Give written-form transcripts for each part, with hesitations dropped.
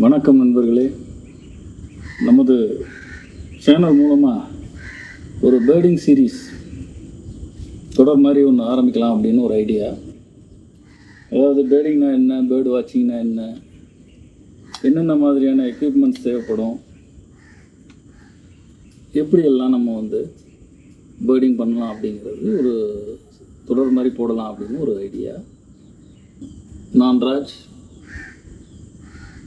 வணக்கம் நண்பர்களே. நமது சேனல் மூலமாக ஒரு பேர்டிங் சீரீஸ் தொடர் மாதிரி ஒன்று ஆரம்பிக்கலாம் அப்படின்னு ஒரு ஐடியா. அதாவது பேர்டிங்னா என்ன, பேர்டு வாட்சிங்னா என்ன, என்னென்ன மாதிரியான எக்யூப்மெண்ட்ஸ் தேவைப்படும், எப்படியெல்லாம் நம்ம பேர்டிங் பண்ணலாம் அப்படிங்கிறது ஒரு தொடர் மாதிரி போடலாம் அப்படின்னு ஒரு ஐடியா. நான் ராஜ்.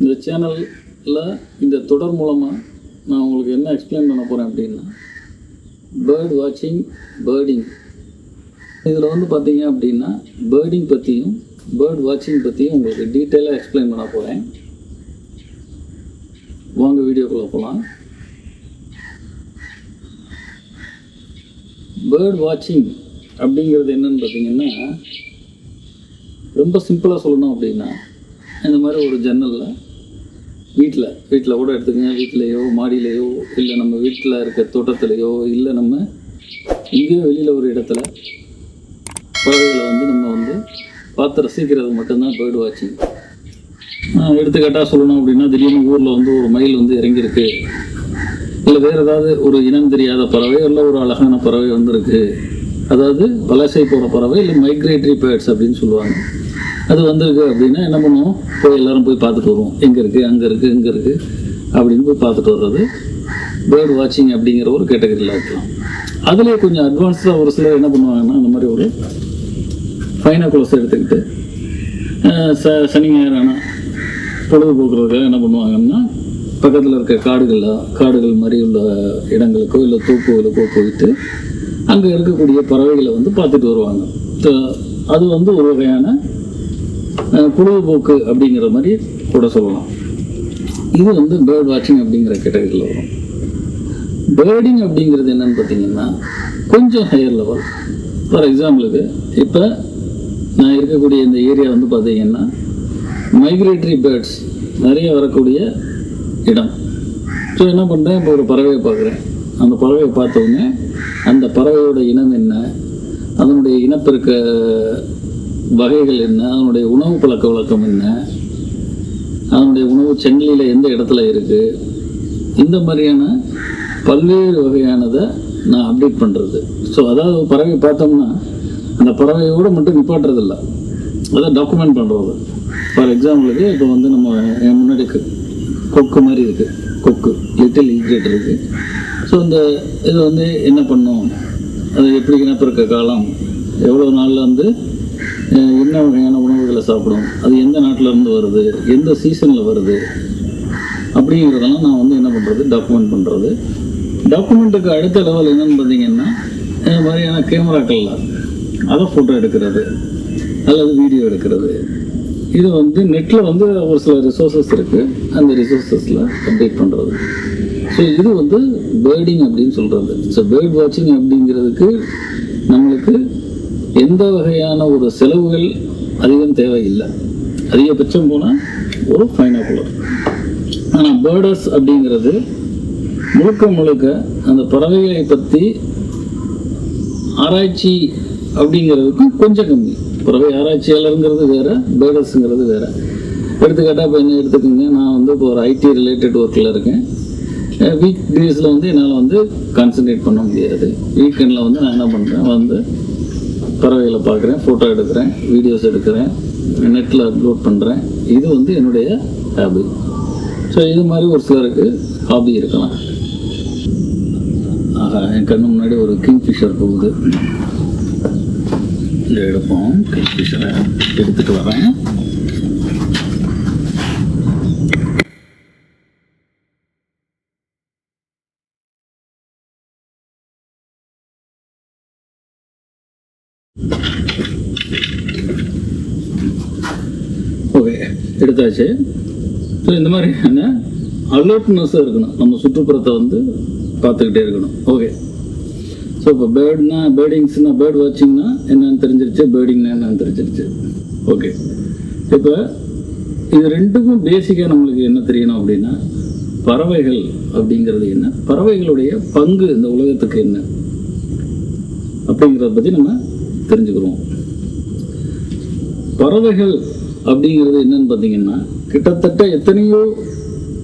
இந்த சேனலில் இந்த தொடர் மூலமாக நான் உங்களுக்கு என்ன எக்ஸ்பிளைன் பண்ண போகிறேன் அப்படின்னா, பேர்ட் வாட்சிங், பேர்டிங். இதில் பார்த்தீங்க அப்படின்னா பேர்டிங் பற்றியும் பேர்ட் வாட்சிங் பற்றியும் உங்களுக்கு டீட்டெயிலாக எக்ஸ்பிளைன் பண்ண போகிறேன். வாங்க வீடியோக்குள்ளே போகலாம். பேர்ட் வாட்சிங் அப்படிங்கிறது என்னன்னு பார்த்தீங்கன்னா, ரொம்ப சிம்பிளாக சொல்லணும் அப்படின்னா, இந்த மாதிரி ஒரு ஜன்னலில் வீட்டில் கூட எடுத்துக்கங்க, வீட்டிலையோ மாடியிலையோ இல்லை நம்ம வீட்டில் இருக்க தோட்டத்துலையோ இல்லை நம்ம இங்கேயோ வெளியில் ஒரு இடத்துல பறவைகளை நம்ம பார்த்து ரசிக்கிறது மட்டும்தான் பேர்டு வாட்சிங். எடுத்துக்காட்டாக சொல்லணும் அப்படின்னா, திடீர்னு ஊரில் ஒரு மயில் இறங்கியிருக்கு, இல்லை வேறு ஏதாவது ஒரு இனம் தெரியாத பறவை இல்லை ஒரு அழகான பறவை இருக்குது, அதாவது வலசை போகிற பறவை இல்லை மைக்ரேட்டரி பேர்ட்ஸ் அப்படின்னு சொல்லுவாங்க. அது வந்திருக்கு அப்படின்னா என்ன பண்ணுவோம், எல்லோரும் போய் பார்த்துட்டு வருவோம். எங்கே இருக்குது, அங்கே இருக்குது, இங்கே இருக்குது அப்படின்னு போய் பார்த்துட்டு வர்றது பேர்டு வாட்சிங் அப்படிங்கிற ஒரு கேட்டகரியில் இருக்கலாம். அதுலேயே கொஞ்சம் அட்வான்ஸ்டாக ஒரு சிலர் என்ன பண்ணுவாங்கன்னா, அந்த மாதிரி ஒரு பைனாகுலர்ஸ் எடுத்துக்கிட்டு சனி ஞாயிறானா பொழுதுபோக்குறதுக்காக என்ன பண்ணுவாங்கன்னா, பக்கத்தில் இருக்க காடுகள் மாதிரி உள்ள இடங்களுக்கோ இல்லை தோப்புகளுக்கோ போயிட்டு அங்கே இருக்கக்கூடிய பறவைகளை பார்த்துட்டு வருவாங்க. அது ஒரு வகையான பொழுதுபோக்கு அப்படிங்கிற மாதிரி கூட சொல்லலாம். இது பேர்ட் வாட்சிங் அப்படிங்கிற கேட்டகரியில் வரும். பேர்டிங் அப்படிங்கிறது என்னன்னு பார்த்தீங்கன்னா கொஞ்சம் ஹையர் லெவல். ஃபார் எக்ஸாம்பிளுக்கு இப்போ நான் இருக்கக்கூடிய இந்த ஏரியா பார்த்தீங்கன்னா மைக்ரேட்டரி பேர்ட்ஸ் நிறைய வரக்கூடிய இடம். ஸோ என்ன பண்ணுறேன், இப்போ ஒரு பறவையை பார்க்குறேன். அந்த பறவையை பார்த்தோன்னே அந்த பறவையோட இனம் என்ன, அதனுடைய இனப்பெருக்க வகைகள் என்ன, அதனுடைய உணவு பழக்க வழக்கம் என்ன, அதனுடைய உணவு சங்கிலியில் எந்த இடத்துல இருக்குது, இந்த மாதிரியான பல்வேறு வகையானதை நான் அப்டேட் பண்ணுறது. ஸோ அதாவது பறவை பார்த்தோம்னா அந்த பறவையோடு மட்டும் நிப்பாட்டுறதில்ல, அதை டாக்குமெண்ட் பண்ணுறது. ஃபார் எக்ஸாம்பிளுக்கு இப்போ நம்ம என் முன்னாடி கொக்கு மாதிரி இருக்குது, கொக்கு லிட்டில் ஈக்ரேட் இருக்குது. ஸோ இந்த இது என்ன பண்ணும், அது எப்படி இனப்பெருக்க காலம், எவ்வளோ நாளில் என்ன வகையான உணவுகளை சாப்பிடும், அது எந்த நாட்டிலேருந்து வருது, எந்த சீசனில் வருது அப்படிங்கிறதெல்லாம் நான் என்ன பண்ணுறது, டாக்குமெண்ட் பண்ணுறது. டாக்குமெண்ட்டுக்கு அடுத்த லெவல் என்னென்னு பார்த்தீங்கன்னா, இந்த மாதிரியான கேமராக்களில் அதை ஃபோட்டோ எடுக்கிறது அல்லது வீடியோ எடுக்கிறது. இது நெட்டில் ஒரு சில ரிசோர்ஸஸ் இருக்குது, அந்த ரிசோர்ஸஸில் அப்டேட் பண்ணுறது. ஸோ இது பேர்டிங் அப்படின்னு சொல்கிறது. ஸோ பேர்ட் வாட்சிங் அப்படிங்கிறதுக்கு நம்மளுக்கு எந்த வகையான ஒரு செலவுகள் அதிகம் தேவையில்லை. அதிகபட்சம் போனால் ஒரு பைனாகுலர். ஆனால் பேர்டர்ஸ் அப்படிங்கிறது முழுக்க அந்த பறவைகளை பற்றி ஆராய்ச்சி அப்படிங்கிறதுக்கும் கொஞ்சம் கம்மி. பறவை ஆராய்ச்சியாளருங்கிறது வேறு, பேர்டர்ஸுங்கிறது வேறு. எடுத்துக்காட்டால் இப்போ என்ன எடுத்துக்கோங்க, நான் இப்போ ஒரு ஐடி ரிலேட்டட் ஒர்க்கில் இருக்கேன். வீக் டேஸில் என்னால் கான்சன்ட்ரேட் பண்ண முடியாது. வீக்கெண்டில் நான் என்ன பண்ணுறேன், பறவைகளை பார்க்குறேன், ஃபோட்டோ எடுக்கிறேன், வீடியோஸ் எடுக்கிறேன், நெட்டில் அப்லோட் பண்ணுறேன். இது என்னுடைய ஹாபி. ஸோ இது மாதிரி ஒரு சிலருக்கு ஹாபி இருக்கலாம். ஆஹா, என் கண்ணு முன்னாடி ஒரு கிங்ஃபிஷர் போகுது. இதை எடுப்போம். கிங்ஃபிஷரை எடுத்துகிட்டு வரேன். ஓகே, எடுத்தாச்சு. ஸோ இந்த மாதிரியான அலர்ட்னஸாக இருக்கணும், நம்ம சுற்றுப்புறத்தை பார்த்துக்கிட்டே இருக்கணும். ஓகே, ஸோ இப்போ பேர்டிங்ஸ்னா பேர்ட் வாட்சிங்னா என்னென்னு தெரிஞ்சிருச்சு, பேர்டிங்னா என்னென்னு தெரிஞ்சிருச்சு. ஓகே, இப்போ இது ரெண்டுக்கும் பேசிக்காக நம்மளுக்கு என்ன தெரியணும் அப்படின்னா, பறவைகள் அப்படிங்கிறது என்ன, பறவைகளுடைய பங்கு இந்த உலகத்துக்கு என்ன அப்படிங்கிறத பற்றி நம்ம தெரிஞ்சுக்கிறோம். பறவைகள் அப்படிங்கிறது என்னன்னு பார்த்தீங்கன்னா, கிட்டத்தட்ட எத்தனையோ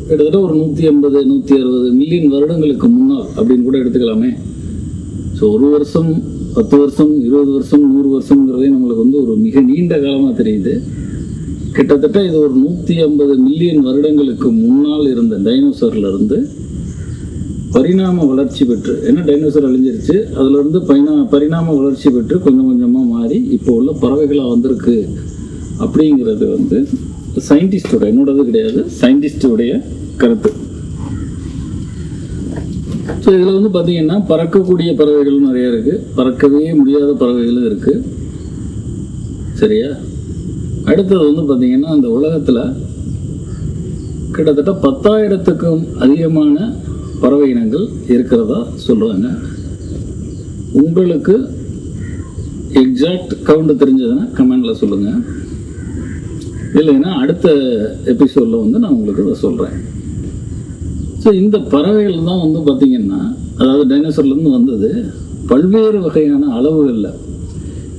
கிட்டத்தட்ட ஒரு 150 160 மில்லியன் வருடங்களுக்கு முன்னால் அப்படின்னு கூட எடுத்துக்கலாமே. ஸோ 1 வருஷம் 10 வருஷம் 20 வருஷம் 100 வருஷங்கிறதே நம்மளுக்கு வந்து ஒரு மிக நீண்ட காலமாக தெரியுது. கிட்டத்தட்ட இது ஒரு 150 மில்லியன் வருடங்களுக்கு முன்னால் இருந்த டைனோசர்ல இருந்து பரிணாம வளர்ச்சி பெற்று, ஏன்னா டைனோசர் அழிஞ்சிருச்சு, அதுல இருந்து பரிணாம வளர்ச்சி பெற்று கொஞ்சம் கொஞ்சமாக மாறி இப்போ உள்ள பறவைகளாக வந்திருக்கு அப்படிங்கிறது வந்து சயின்டிஸ்டோட, என்னோடது கிடையாது, சயின்டிஸ்டோடைய கருத்து. ஸோ இதில் வந்து பார்த்தீங்கன்னா பறக்கக்கூடிய பறவைகளும் நிறைய இருக்குது, பறக்கவே முடியாத பறவைகளும் இருக்குது. சரியா? அடுத்தது வந்து பார்த்தீங்கன்னா அந்த உலகத்தில் கிட்டத்தட்ட 10,000க்கும் அதிகமான பறவை இனங்கள் இருக்கிறதா சொல்கிறாங்க. உங்களுக்கு எக்ஸாக்ட் கவுண்ட் தெரிஞ்சதுன்னா கமெண்டில் சொல்லுங்கள். இல்லைன்னா அடுத்த எபிசோடில் வந்து நான் உங்களுக்கு இதை சொல்கிறேன். ஸோ இந்த பறவைகள் தான் வந்து பார்த்திங்கன்னா, அதாவது டைனோசர்லேருந்து வந்தது பல்வேறு வகையான அளவுகளில்.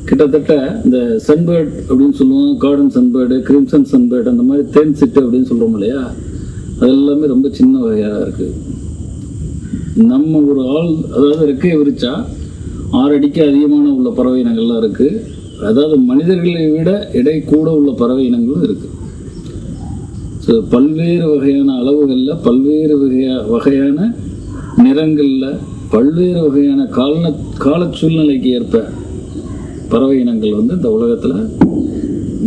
கிட்டத்தட்ட இந்த சன்பேர்ட் அப்படின்னு சொல்லுவோம், கார்டன் சன்பேர்டு, கிரிம்சன் சன்பேர்டு, அந்த மாதிரி தேன் சிட்டு அப்படின்னு சொல்கிறோம் இல்லையா, அது எல்லாமே ரொம்ப சின்ன வகையாக இருக்குது. நம்ம ஒரு ஆள், அதாவது ரெக்கையை விரிச்சா 6 அடிக்கு அதிகமான உள்ள பறவை இனங்கள்லாம் இருக்குது. அதாவது மனிதர்களை விட எடை கூட உள்ள பறவை இனங்களும் இருக்குது. ஸோ பல்வேறு வகையான அளவுகளில், பல்வேறு வகையான நிறங்களில், பல்வேறு வகையான கால சூழ்நிலைக்கு ஏற்ப பறவை இனங்கள் வந்து இந்த உலகத்தில்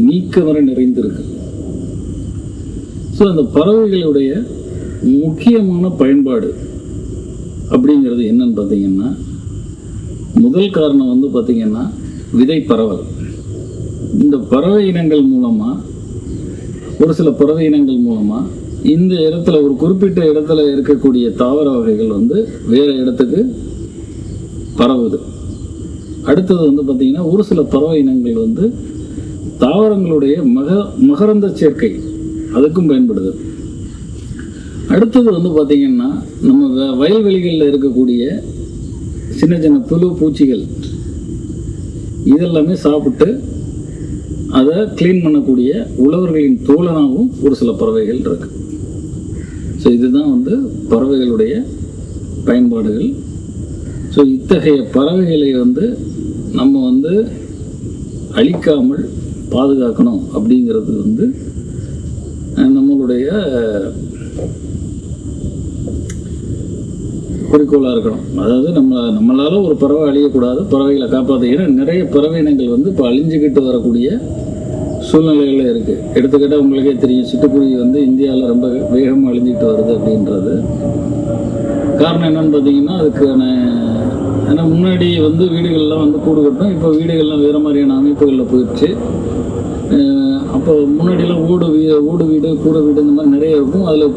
நீக்கமர நிறைந்திருக்கு. ஸோ அந்த பறவைகளுடைய முக்கியமான பயன்பாடு அப்படிங்கிறது என்னன்னு பார்த்தீங்கன்னா, முதல் காரணம் வந்து பார்த்தீங்கன்னா விதை பரவல். இந்த பறவை இனங்கள் மூலமாக, ஒரு சில பறவை இனங்கள் மூலமாக இந்த இடத்துல, ஒரு குறிப்பிட்ட இடத்துல இருக்கக்கூடிய தாவர வகைகள் வந்து வேறு இடத்துக்கு பரவுது. அடுத்தது வந்து பார்த்திங்கன்னா ஒரு சில பறவை இனங்கள் வந்து தாவரங்களுடைய மகரந்த சேர்க்கை அதுக்கும் பயன்படுது. அடுத்தது வந்து பார்த்திங்கன்னா நம்ம வயல்வெளிகளில் இருக்கக்கூடிய சின்ன சின்ன புழு பூச்சிகள் இதெல்லாமே சாப்பிட்டு அதை க்ளீன் பண்ணக்கூடிய உழவர்களின் தோழனாகவும் ஒரு சில பறவைகள் இருக்கு. ஸோ இதுதான் வந்து பறவைகளுடைய பயன்பாடுகள். ஸோ இத்தகைய பறவைகளை வந்து நம்ம வந்து அழிக்காமல் பாதுகாக்கணும் அப்படிங்கிறது வந்து நம்மளுடைய குறிக்கோளாக இருக்கணும். அதாவது நம்மளால ஒரு பறவை அழியக்கூடாது, பறவைகளை காப்பாற்ற. ஏன்னா நிறைய பறவை இனங்கள் வந்து இப்போ அழிஞ்சுக்கிட்டு வரக்கூடிய சூழ்நிலைகளில் இருக்குது. எடுத்துக்கிட்டால் உங்களுக்கே தெரியும், சிட்டுக்குருவி வந்து இந்தியாவில் ரொம்ப வேகமாக அழிஞ்சிக்கிட்டு வருது அப்படின்றது. காரணம் என்னன்னு பார்த்தீங்கன்னா, அதுக்கான, ஏன்னா முன்னாடி வந்து வீடுகள்லாம் வந்து கூடு கட்டும், இப்போ வீடுகள்லாம் வேறு மாதிரியான அமைப்புகளில் போயிடுச்சு. அப்போ முன்னாடியெல்லாம் ஓடு வீடு, கூரை வீடு, இந்த மாதிரி நிறைய இருக்கும், அதில்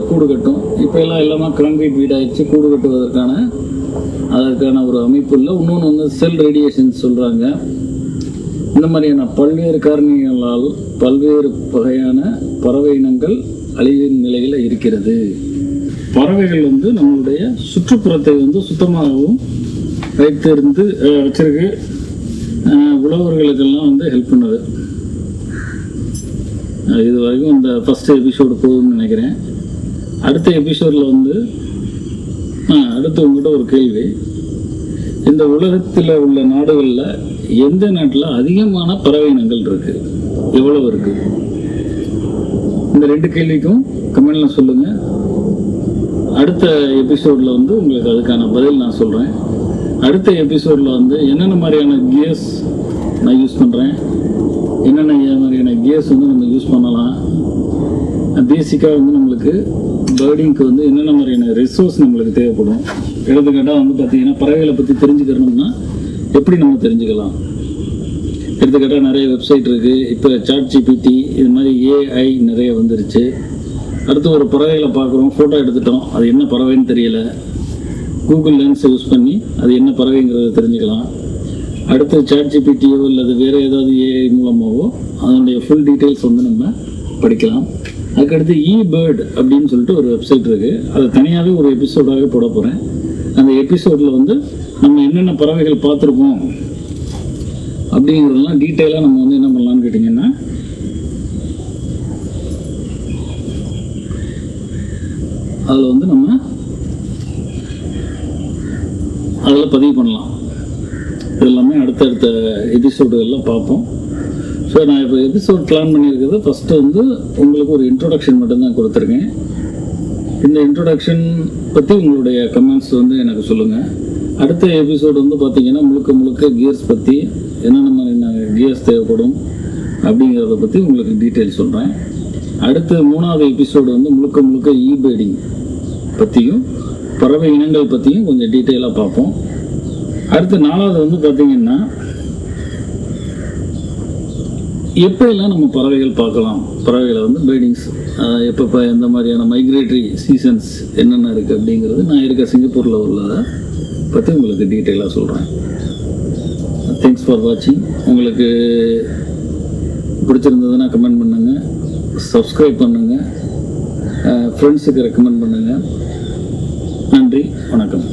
கூடு கட்டும். இப்போ எல்லாம் எல்லாமே கான்கிரீட் வீடாகிடுச்சு. கூடு கட்டுவதற்கான அதற்கான ஒரு அமைப்பு இல்லை. இன்னொன்று வந்து செல் ரேடியேஷன்ஸ் சொல்கிறாங்க. இந்த மாதிரியான பல்வேறு காரணிகளால் பல்வேறு வகையான பறவை இனங்கள் அழிவின் நிலையில் இருக்கிறது. பறவைகள் வந்து நம்மளுடைய சுற்றுப்புறத்தை வந்து சுத்தமாகவும் வச்சிருக்கு. உழவர்களுக்கெல்லாம் வந்து ஹெல்ப் பண்ணுது. இது வரைக்கும் இந்த ஃபஸ்ட்டு எபிசோடு போகுதுன்னு நினைக்கிறேன். அடுத்த எபிசோடில் வந்து அடுத்து உங்கள்கிட்ட ஒரு கேள்வி. இந்த உலகத்தில் உள்ள நாடுகளில் எந்த நாட்டில் அதிகமான பறவை இனங்கள் இருக்குது, எவ்வளவு இருக்குது? இந்த 2 கேள்விக்கும் கமெண்டில் சொல்லுங்கள். அடுத்த எபிசோடில் வந்து உங்களுக்கு அதுக்கான பதில் நான் சொல்கிறேன். அடுத்த எபிசோடில் வந்து என்னென்ன மாதிரியான கியர்ஸ் நான் யூஸ் பண்ணுறேன், என்னென்ன மாதிரியான கியர்ஸ் வந்து நம்ம யூஸ் பண்ணலாம், பேசிக்காக வந்து நம்மளுக்கு பேர்டிங்க்கு வந்து என்னென்ன மாதிரியான ரிசோர்ஸ் நம்மளுக்கு தேவைப்படும். எடுத்துக்கிட்டால் வந்து பார்த்திங்கன்னா பறவைகளை பற்றி தெரிஞ்சுக்கணும்னா எப்படி நம்ம தெரிஞ்சுக்கலாம். எடுத்துக்கிட்டால் நிறைய வெப்சைட் இருக்குது. இப்போ ChatGPT இது மாதிரி AI நிறைய வந்துருச்சு. அடுத்து ஒரு பறவைகளை பார்க்குறோம், ஃபோட்டோ எடுத்துட்டோம், அது என்ன பறவைன்னு தெரியல, கூகுள் லென்ஸை யூஸ் பண்ணி அது என்ன பறவைங்கிறத தெரிஞ்சுக்கலாம். அடுத்து ChatGPTயோ இல்லை வேறு ஏதாவது AI மூலமாகவோ அதனுடைய ஃபுல் டீட்டெயில்ஸ் வந்து நம்ம படிக்கலாம். அதுக்கடுத்து eBird அப்படின்னு சொல்லிட்டு ஒரு வெப்சைட் இருக்குது. அதை தனியாகவே ஒரு எபிசோடாகவே போட போகிறேன். அந்த எபிசோடில் வந்து நம்ம என்னென்ன பறவைகள் பார்த்துருக்கோம் அப்படிங்கிறதெல்லாம் டீட்டெயிலாக நம்ம வந்து என்ன பண்ணலான்னு கேட்டிங்கன்னா, அதில் வந்து நம்ம அதில் பதிவு பண்ணலாம். இதெல்லாமே அடுத்தடுத்த எபிசோடுகள்லாம் பார்ப்போம். ஸோ நான் இப்போ எபிசோட் பிளான் பண்ணியிருக்கிறது ஃபஸ்ட்டு வந்து உங்களுக்கு ஒரு இன்ட்ரொடக்ஷன் மட்டும்தான் கொடுத்துருக்கேன். இந்த இன்ட்ரொடக்ஷன் பற்றி உங்களுடைய கமெண்ட்ஸ் வந்து எனக்கு சொல்லுங்கள். அடுத்த எபிசோடு வந்து பார்த்திங்கன்னா முழுக்க கியர்ஸ் பற்றி, என்னென்ன மாதிரி கியர்ஸ் தேவைப்படும் அப்படிங்கிறத பற்றி உங்களுக்கு டீட்டெயில் சொல்கிறேன். அடுத்து 3வது எபிசோடு வந்து முழுக்க ஈபேர்டிங் பற்றியும் பறவை இனங்கள் பற்றியும் கொஞ்சம் டீட்டெயிலாக பார்ப்போம். அடுத்து 4வது வந்து பார்த்திங்கன்னா எப்போல்லாம் நம்ம பறவைகள் பார்க்கலாம், பறவைகளை வந்து பேர்டிங்ஸ் எப்போ எந்த மாதிரியான மைக்ரேட்டரி சீசன்ஸ் என்னென்ன இருக்குது அப்படிங்கிறது நான் இருக்க சிங்கப்பூரில் உள்ளதை பற்றி உங்களுக்கு டீட்டெயிலாக சொல்கிறேன். தேங்க்ஸ் ஃபார் வாட்சிங். உங்களுக்கு பிடிச்சிருந்ததுன்னா கமெண்ட் பண்ணுங்கள், சப்ஸ்கிரைப் பண்ணுங்கள், ஃப்ரெண்ட்ஸுக்கு ரெக்கமெண்ட் பண்ணுங்கள். நன்றி, வணக்கம்.